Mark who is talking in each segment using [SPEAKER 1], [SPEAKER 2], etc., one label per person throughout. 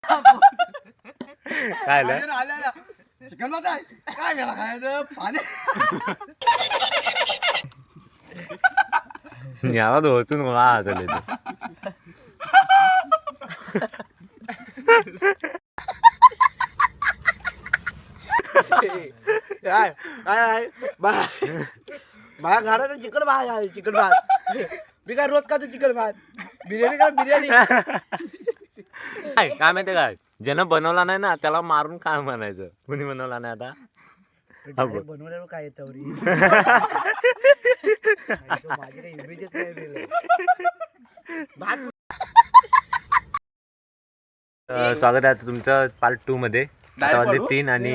[SPEAKER 1] काय
[SPEAKER 2] चिकन भात आहे काय मला खायचं पाणी
[SPEAKER 1] याला धोचून मला झाले
[SPEAKER 2] माझ्या घरात चिकन भात आहे चिकन भात मी काय रोज खातो चिकन भात बिर्याणी का बिर्याणी
[SPEAKER 1] काय माहितीये काय ज्यानं बनवला नाही ना त्याला मारून काय म्हणायचं कुणी बनवला नाही आता
[SPEAKER 2] बनवल्यावर काय येतं माझी काही इमेजच काय
[SPEAKER 1] स्वागत आहे तुमचं पार्ट 2 मध्ये. आता वाजले 3 आणि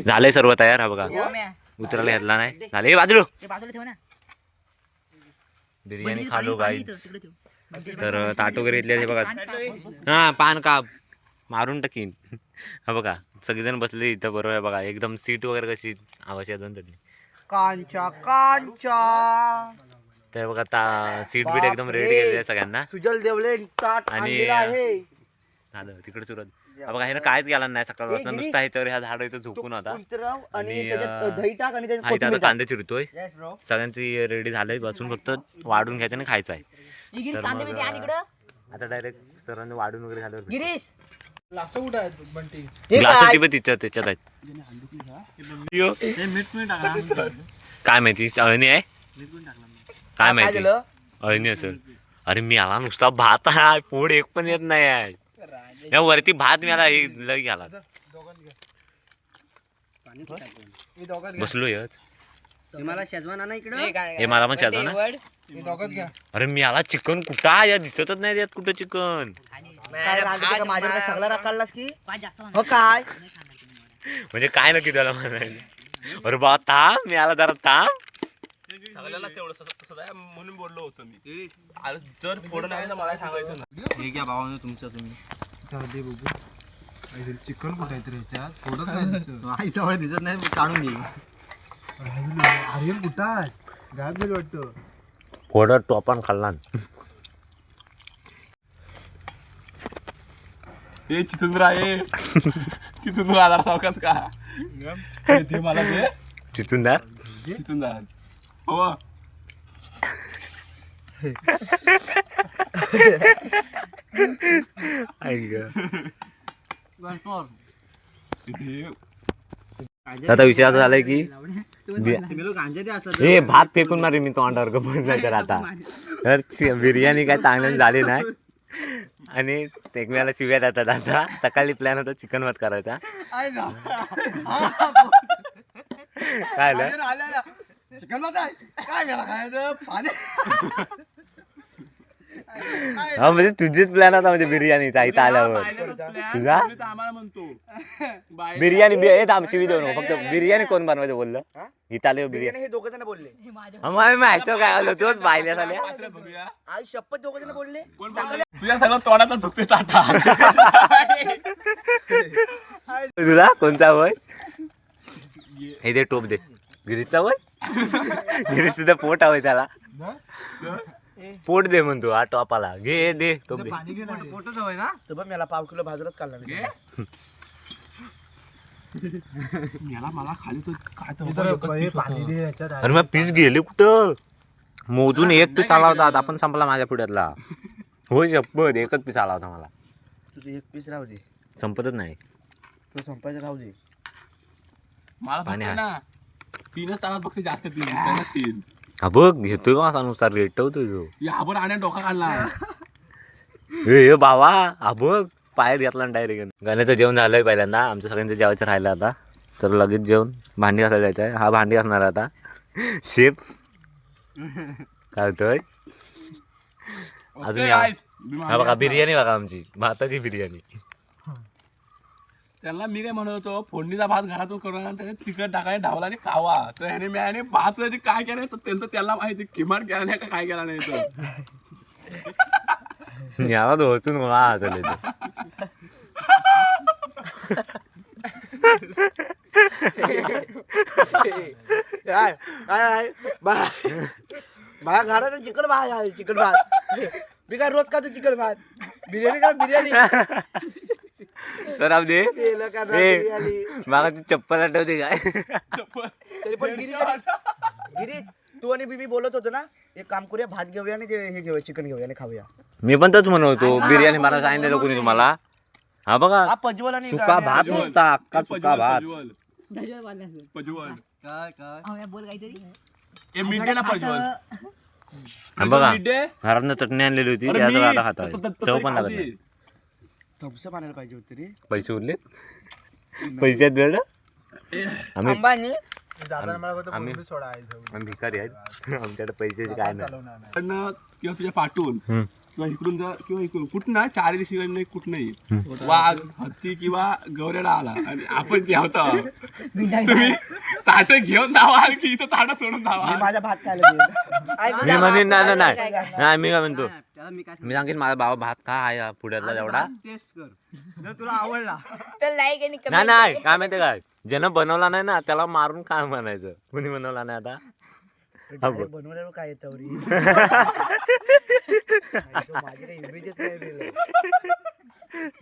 [SPEAKER 1] झालंय सर्व तयार. हा बघा उतरायला घेतला नाही झाले बाजूला बिर्याणी खालो गाईज. तर ताट वगैरे घेतले बघा. हा पान काप मारून टाकीन. हा बघा सगळेजण बसले इथं बरोबर आहे बघा. एकदम सीट वगैरे कशी आवाज दोन तरी
[SPEAKER 2] कांचा कांचा.
[SPEAKER 1] तर बघा सीट बीट एकदम रेडी केलेली आहे सगळ्यांना.
[SPEAKER 2] सुजल देवले
[SPEAKER 1] आणि झालं तिकडे सुरत. बघा हे ना कायच गेला नाही सकाळपासून नुसता ह्याच्यावर ह्या झाड इथं झोपून होता. आणि आता कांदे चिरतोय. सगळ्यांची रेडी झालंय बसून फक्त वाढून घ्यायचं आणि खायचं आहे. आता डायरेक्ट सरांनी वाढून वगैरे झालं. ग्लास त्याच्यात आहेत. काय माहिती अळणी आहे काय माहिती अळणी असेल. अरे मी आला नुसता भात आहे पोड एक पण येत नाही आहे. या वरती भात मिळाला लई गेला बसलो यच
[SPEAKER 2] मला शेजवान ना इकडे
[SPEAKER 1] हे मला पण शेजवान ना. अरे मी आला चिकन कुठं आहे या दिसतच नाही यात कुठं चिकन.
[SPEAKER 2] माझ्याकडे सगळा राखायलास की हो काय
[SPEAKER 1] म्हणजे काय नक्की त्याला म्हणायचं. अरे बा थांब मी आला जरा थांब.
[SPEAKER 3] सगळ्याला तेवढं तसं आहे म्हणून बोललो होतो मी. जर थोडं नाही तर मला सांगायचं ना. हे घ्या भावानं तुमचं तुम्ही बघू चिकन कुठं आहे तर ह्याच्यात थोडं नाही आई जवळ दिसत नाही काढून घे. आर्यन कुठं आहे गायब झाली वाटतं.
[SPEAKER 1] थोडं टोपण खाल्ला
[SPEAKER 3] ते चिचुंद्रा आहे. चिचुंद्रा आधार सावकाच का ते मला ते
[SPEAKER 1] चिचुंदार
[SPEAKER 3] चिचुंद्रा हो.
[SPEAKER 1] आता विषय असा झालाय की हे भात फेकून मारे मी तोंडावर गप्प नाही तर आता तर बिर्याणी काय चांगली झाली नाही. आणि एकमेकाला शिव्या देतात. आता सकाळी प्लॅन होता चिकन भात करायचा. काय
[SPEAKER 2] चिकन भात आहे काय मला खायचं पाणी
[SPEAKER 1] हा म्हणजे तुझीच प्लॅन होता म्हणजे बिर्याणीचा इथं आल्यावर तुझा
[SPEAKER 3] आम्हाला म्हणतो
[SPEAKER 1] बिर्याणी शिवी देऊ नको. फक्त बिर्याणी कोण बनवायचं बोललं इथं आले बिर्याणी
[SPEAKER 2] हे दोघं जण बोलले.
[SPEAKER 1] माहिती काय आलं तोच बायल्या झाल्या.
[SPEAKER 2] आई शपथ दोघं जण बोलले.
[SPEAKER 3] तुझ्या सगळं तोंडाचा झुकते टाटा.
[SPEAKER 1] तुला कोणता वय हे दे टोप दे गिरीचा वय गिरीच तुझं पोट हवंय त्याला पोट दे म्हणतो हा टॉपाला घे दे टोप दे.
[SPEAKER 2] पोटच हवंय ना तर बघ मला पाव किलो बाजूलाच काढला
[SPEAKER 3] मला खाली काय
[SPEAKER 1] अरे मग पीस गेले कुठं मोजून एक पीस आला होता आपण संपला माझ्या पुढ्यातला. हो शपथ एकच पीस आला होता मला.
[SPEAKER 2] तुझं एक पीस राहू दे
[SPEAKER 1] संपतच नाही
[SPEAKER 2] तू संपायचं राहू दे.
[SPEAKER 3] मला ना 3च तासात फक्त जास्त पीस 3.
[SPEAKER 1] हा बघ घेतोय का नुसार रेटवतोय तो.
[SPEAKER 3] यावर आणि डोका काढला
[SPEAKER 1] हे बाबा हा बघ पायात घेतला डायरेक्ट. गाण्याचं जेवण झालंय पहिल्यांदा. आमचं सगळ्यांचं जेवायचं राहिलं आता तर लगेच जेवण भांडी घासायला जायचं आहे. हा भांडी असणार आता शेप काय होतोय अजून हा बघा बिर्याणी बघा आमची भाताची बिर्याणी.
[SPEAKER 3] त्यांना मी काय म्हणत होतो फोडणीचा भात घरातून करून त्याच्यात चिकन टाकायला ढावला आणि खावा. तर ह्याने मी आणि भात काय केलं तर त्यांचं त्याला माहिती किमान केला नाही का काय केला नाही तो.
[SPEAKER 1] याला धोचून मला झाले
[SPEAKER 2] माझ्या घरात चिकन भात आहे चिकन भात मी काय रोज खातो चिकन भात बिर्याणी का बिर्याणी
[SPEAKER 1] तर राहू दे
[SPEAKER 2] गेलं का
[SPEAKER 1] ए
[SPEAKER 2] रात्री आली.
[SPEAKER 1] मागा ती चप्पल आठवते काय
[SPEAKER 2] तरी पण गिरीश तू आणि मी बोलत होतो ना एक काम करूया भात घेऊया आणि ते हे घेऊया चिकन घेऊया आणि खाऊया.
[SPEAKER 1] मी पण तोच म्हणतो बिर्याणी मला सांगितलेलं कोणी तुम्हाला हा बघा
[SPEAKER 2] हा पजवल आणि
[SPEAKER 1] सुका भात नुसता अख्खा सुका भात हा बघा घरातनं चटणी आणलेली होती त्याचं आता खाता चव पण लागत नाही.
[SPEAKER 2] थम्सअप आणायला पाहिजे होते रे.
[SPEAKER 1] पैसे उरले पैशात वेळ आम्ही आम्ही भिकारी आहेत आमच्याकडे पैशाची काय नाही
[SPEAKER 3] किंवा तुझ्या पाठवून
[SPEAKER 1] हम्म.
[SPEAKER 3] किंवा इकडून किंवा इकडून कुठं ना चार दिवशी नाही कुठनंही वाघ हत्ती किंवा गवऱ्याला आला आणि आपण जे होता तुम्ही ताट घेऊन धावा की इथं ताट सोडून
[SPEAKER 2] मी
[SPEAKER 3] धावा.
[SPEAKER 2] माझा भात खायला
[SPEAKER 1] मी म्हणेन नाही नाही नाही मी काय म्हणतो मी सांगेन माझा बाबा भात का आहे पुढ्यातला जेवढा
[SPEAKER 2] तुला आवडला
[SPEAKER 1] नाही नाही काय माहिती काय ज्यानं बनवला नाही ना त्याला मारून काय म्हणायचं कुणी बनवला नाही आता
[SPEAKER 2] बनवल्यावर काय येतं माझी काही इमेजच नाही.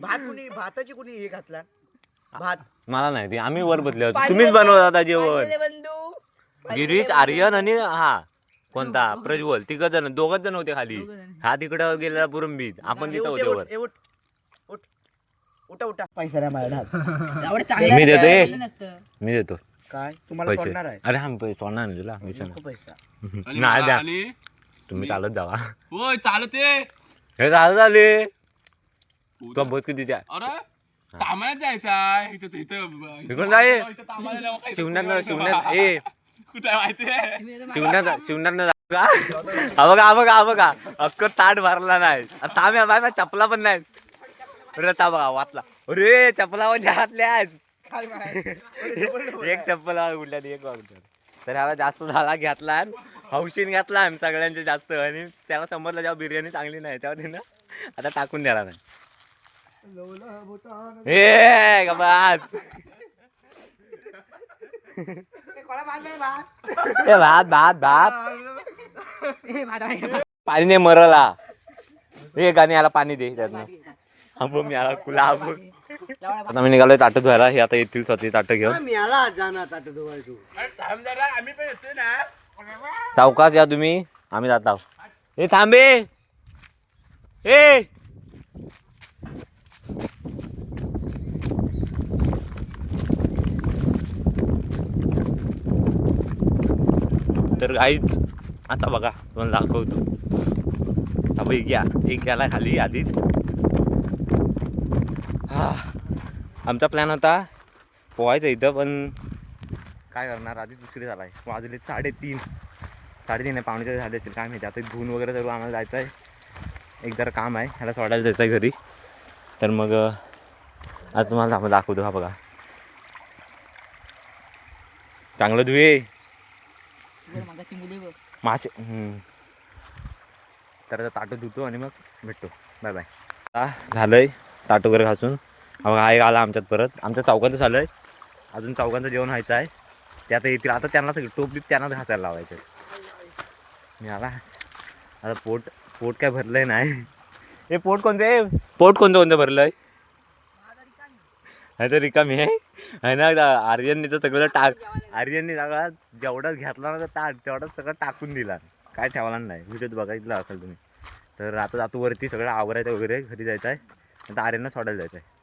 [SPEAKER 2] भात कुणी भाताची कुणी हे घातला भात
[SPEAKER 1] मला नाही ती आम्ही वर बसले होतो तुम्हीच बनवत होता जेवण गिरीश आर्यन आणि हा कोणता प्रज्वल तिघ जण दोघच जण होते खाली हा तिकडं गेलेला पुरंबीज आपण तिथं होते वर
[SPEAKER 2] उठा उठा पैसा नाही माझ्या
[SPEAKER 1] मी देतो मी देतो
[SPEAKER 2] काय तुम्हाला
[SPEAKER 1] पैसे
[SPEAKER 2] सोडणार आहे
[SPEAKER 1] अरे हा सोडणार नाही तुला विषय
[SPEAKER 2] नको पैसा
[SPEAKER 3] आणि
[SPEAKER 1] नाही द्या
[SPEAKER 3] आणि
[SPEAKER 1] तुम्ही चालत जावा
[SPEAKER 3] होय चालते
[SPEAKER 1] हे चालत आले तुला बस कितीच्या
[SPEAKER 3] अरे तांबड्यात जायचा इथं
[SPEAKER 1] इकडून जाय
[SPEAKER 3] इथं तांबड्याला जाऊ काय?
[SPEAKER 1] शिवण्यात ए
[SPEAKER 3] कुठं आहे माहितीये
[SPEAKER 1] शिवण्यात हा बघा अक्क ताट भरला नाही तांब्या बाय चपला पण नाही अरे ता बघा वाचला अरे चपला पण घातल्या एक चप्पल उडल्या एक वागतात तर ह्याला जास्त झाला घेतला हौशीन घातला आम्ही सगळ्यांचे जास्त आणि त्याला समजलं जेव्हा बिर्याणी चांगली नाही तेव्हा तिनं आता टाकून द्यायला नाही हे का बस ए भात भात भात पाणी नाही मरला हे गाणी याला पाणी दे त्यातनं आंबो मी आला कुला आंबो आता मी निघालोय ताटं धुवायला हे आता येतील स्वतः ताटं घेऊन
[SPEAKER 3] आम्ही पण येतोय ना
[SPEAKER 1] सावकाश या तुम्ही आम्ही जात आहोत हे थांबे ए तर काहीच आता बघा तुम्हाला दाखवतो आता एक गेला खाली आधीच हा आमचा प्लॅन होता पोहायचं इथं पण काय करणार आधीच दुसरी झाला आहे वाजले 3:30 आहे पावणे झाले असेल काय माहिती आता धुवून वगैरे सर्व आम्हाला जायचं आहे एक जरा काम आहे ह्याला सोडायला जायचं आहे घरी तर मग आज तुम्हाला आम्हाला दाखवतो हा बघा चांगलं धुये मासे तर आता ताटं धुतो आणि मग भेटतो बाय बाय झालंय ताट वगैरे घासून हा एक आला आमच्यात परत आमच्या चौकाचं झालं आहे अजून चौकांचं जेवण व्हायचं आहे ते आता येतील आता त्यांना सगळं टोपलीत त्यांनाच घासायला लावायचं मी आला आता पोट काय भरलं आहे नाही हे पोट कोणतं भरलं आहे तर रिकामी आहे ना आर्यनने तर सगळं आर्यनने सगळा जेवढाच घेतला ना तर ताट तेवढाच सगळं टाकून दिला काय ठेवला नाही व्हिडिओत बघायला असेल तुम्ही तर आता जातो वरती सगळं आवरायचं वगैरे घरी जायचं आहे आता आर्यनला सोडायला जायचं आहे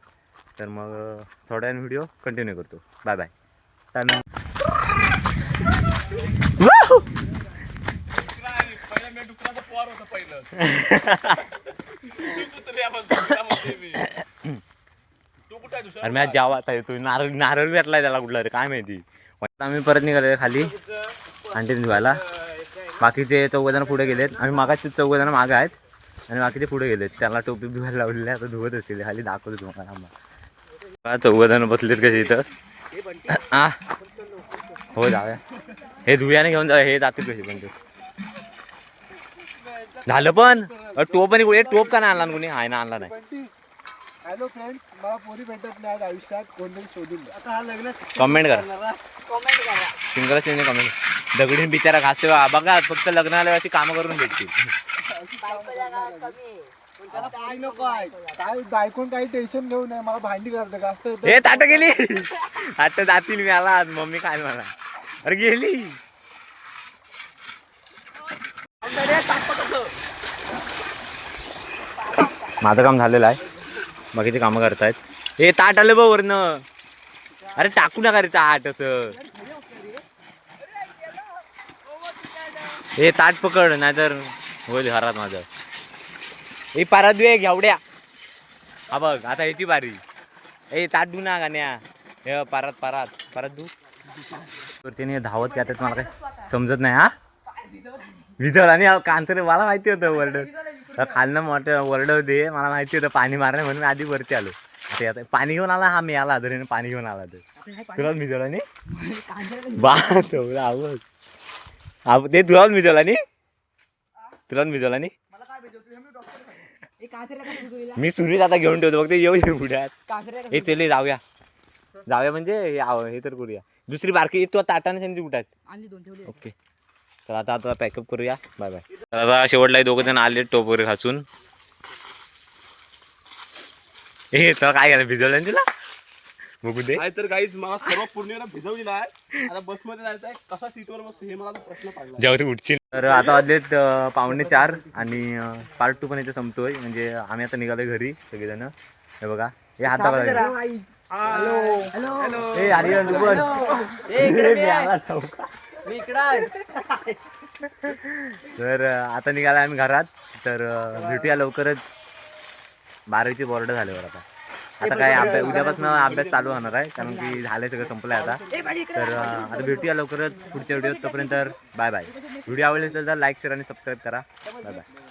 [SPEAKER 1] तर मग थोड्या वेळ व्हिडिओ कंटिन्यू करतो बाय बाय अरे मी जावा आता येतो नारळ भेटलाय त्याला कुठला रे काय माहिती आम्ही परत निघाले खाली आणखी धुवायला बाकीचे 4 जण पुढे गेलेत आम्ही मागाचे 4 जण मागे आहेत आणि बाकीचे पुढे गेलेत त्याला टोपी धुवायला लावलेली आता धुवत असतील खाली दाखवतो तुम्हाला 4 जण बसलेत कसे इथं हा हो जाऊया हे धुयाने घेऊन जाऊया हे जातील कसे पण ते झालं पण टोप आणि टोप का नाही आणला कोणी हाय ना आणला नाही
[SPEAKER 2] हॅलो फ्रेंड्स मला पोरी भेटत नाही आयुष्यात कोणतरी शोधून आता हा लग्न
[SPEAKER 1] कमेंट करा सिंगल कमेंट दगडीन बिचारा घासते बघा फक्त लग्नाला अशी कामं करून भेटतील
[SPEAKER 3] काय नको आहे काय बायकोन काही टेन्शन घेऊ नये मला भांडी करते का असतं
[SPEAKER 1] हे ताट गेली आता जातील मी आला मम्मी काय मला अरे गेली माझं काम झालेलं आहे बाकीचे कामं करतायत हे ताट आलं बघ वरनं अरे टाकू नका रे ताट असं हे ताट पकड नाहीतर होईल घरात माझं हे पारात दे घेवड्या हा बघ आता ह्याची बारी ए ताट दू ना गाण्या हे पारात दू तर त्याने धावत की आता मला काय समजत नाही हा विजल आणि कांतर मला माहिती होतं वरड खालनं मोठं वरड होते मला माहिती होतं पाणी मारणे म्हणून आधी वरती आलो आता पाणी घेऊन आला हा मी आला धरीने पाणी घेऊन आला तर तुला भिजवला आणि बा आवड ते तुला भिजवला आणि तुला भिजवला आणि मी सुरीत आता घेऊन ठेवतो बघ ते येऊ पुढ्यात हे चले जाऊया म्हणजे हे तर करूया दुसरी बारकी तू ताटाने सांगितली कुठात ओके तर आता पॅकअप करूया बाय बाय तर आता शेवटला दोघं जण आले टोप वगैरे खाचून हे तर काय झालं भिजवलं तुला बघू दे
[SPEAKER 3] तर काहीच मला सर्व पूर्ण भिजवलेला आहे आता बसमध्ये जायचं आहे कसा सीटवर बसतो हे मला प्रश्न पडला
[SPEAKER 1] जेव्हा तू उठशील तर आता वाजलेत 3:45 आणि पार्ट 2 पण इथे संपतोय म्हणजे आम्ही आता निघालोय घरी सगळेजण हे बघा हे हाता बघा ए आर्यन तू पण तर आता निघाला आम्ही घरात तर भेटूया लवकरच 12वीचे बोर्ड झाल्यावर आता काय अभ्यास उद्यापासून अभ्यास चालू होणार आहे कारण की झालंय सगळं संपलंय आता तर आता भेटूया लवकरच पुढच्या व्हिडिओत तोपर्यंत बाय बाय व्हिडिओ आवडले असेल तर लाईक शेअर आणि सबस्क्राईब करा बाय बाय